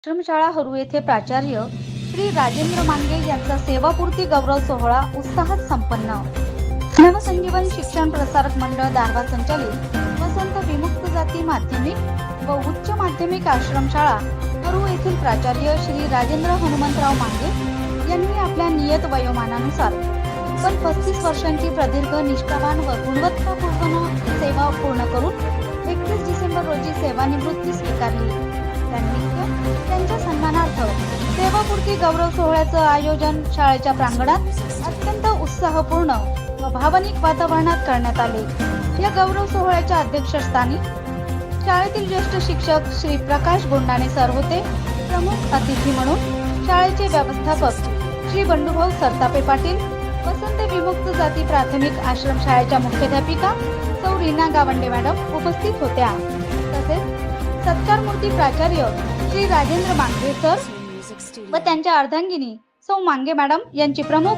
आश्रमशाळा हरू येथे प्राचार्य श्री राजेंद्र मांगे यांचा सेवापूर्ती गौरव सोहळा उत्साहात संपन्न. नवसंजीवन शिक्षण प्रसारक मंडळ दारवा संचालित वसंत विमुक्त जाती माध्यमिक व उच्च माध्यमिक आश्रमशाळा हरू येथील प्राचार्य श्री राजेंद्र हनुमंतराव मांगे यांनी आपल्या नियत वयोमानानुसार 35 वर्षांची प्रदीर्घ निष्ठावान व गुणवत्तापूर्ण सेवा पूर्ण करून 31 डिसेंबर रोजी सेवानिवृत्ती स्वीकारली. त्यानिमित्त त्यांच्या सन्मानार्थ सेवापूर्ती गौरव सोहळ्याचं आयोजन शाळेच्या प्रांगणात अत्यंत उत्साहपूर्ण व भावनिक वातावरणात करण्यात आले. या गौरव सोहळ्याच्या अध्यक्षस्थानी शाळेतील ज्येष्ठ शिक्षक श्री प्रकाश गोंडाणे सर होते. प्रमुख अतिथी म्हणून शाळेचे व्यवस्थापक श्री बंडूभाऊ सरतापे पाटील, वसंत विमुक्त जाती प्राथमिक आश्रमशाळेच्या मुख्याध्यापिका सौ रीना गावंडे मॅडम उपस्थित होत्या. तसेच सत्कारमूर्ती प्राचार्य श्री राजेंद्र मांगे सर व त्यांच्या अर्धांगिनी सौ मांगे मॅडम यांची प्रमुख